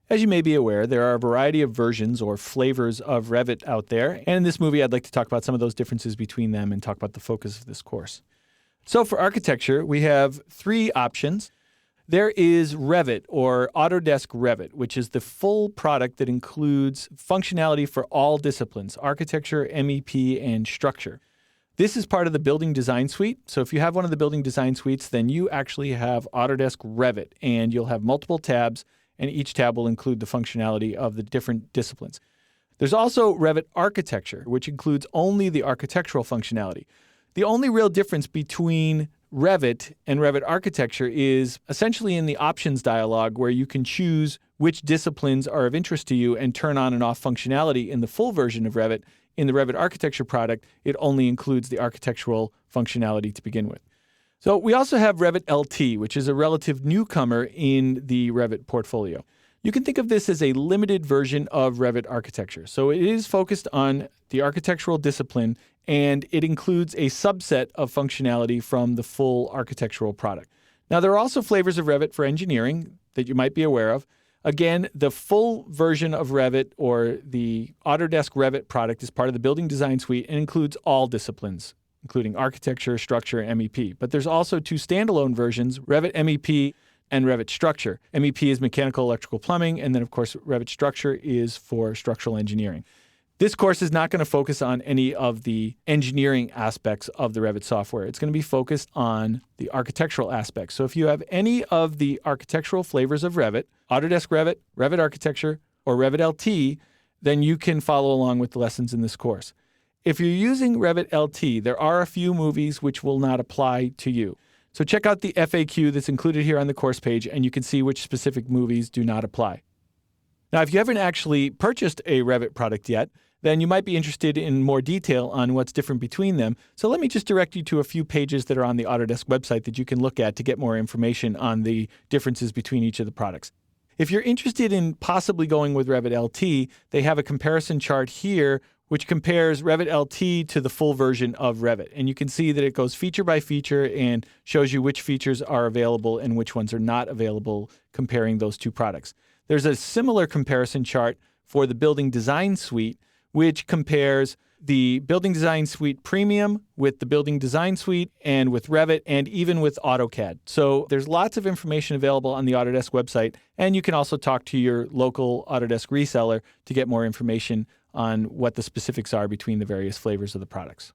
As you may be aware, there are a variety of versions or flavors of Revit out there. And in this movie, I'd like to talk about some of those differences between them and talk about the focus of this course. So for architecture, we have three options. There is Revit, or Autodesk Revit, which is the full product that includes functionality for all disciplines: architecture, MEP, and structure. This is part of the building design suite. So if you have one of the building design suites, then you actually have Autodesk Revit, and you'll have multiple tabs, and each tab will include the functionality of the different disciplines. There's also Revit Architecture, which includes only the architectural functionality. The only real difference between Revit and Revit Architecture is essentially in the options dialog, where you can choose which disciplines are of interest to you and turn on and off functionality in the full version of Revit. In the Revit Architecture product, it only includes the architectural functionality to begin with. So we also have Revit LT, which is a relative newcomer in the Revit portfolio. You can think of this as a limited version of Revit Architecture. So it is focused on the architectural discipline, and it includes a subset of functionality from the full architectural product. Now, there are also flavors of Revit for engineering that you might be aware of. Again, the full version of Revit, or the Autodesk Revit product, is part of the building design suite and includes all disciplines, including architecture, structure, and MEP. But there's also two standalone versions, Revit MEP and Revit Structure. MEP is mechanical, electrical, plumbing, and then, of course, Revit Structure is for structural engineering. This course is not going to focus on any of the engineering aspects of the Revit software. It's going to be focused on the architectural aspects. So if you have any of the architectural flavors of Revit, Autodesk Revit, Revit Architecture, or Revit LT, then you can follow along with the lessons in this course. If you're using Revit LT, there are a few movies which will not apply to you. So check out the FAQ that's included here on the course page, and you can see which specific movies do not apply. Now, if you haven't actually purchased a Revit product yet, then you might be interested in more detail on what's different between them. So let me just direct you to a few pages that are on the Autodesk website that you can look at to get more information on the differences between each of the products. If you're interested in possibly going with Revit LT, they have a comparison chart here which compares Revit LT to the full version of Revit. And you can see that it goes feature by feature and shows you which features are available and which ones are not available, comparing those two products. There's a similar comparison chart for the Building Design Suite, which compares the Building Design Suite Premium with the Building Design Suite and with Revit and even with AutoCAD. So there's lots of information available on the Autodesk website, and you can also talk to your local Autodesk reseller to get more information on what the specifics are between the various flavors of the products.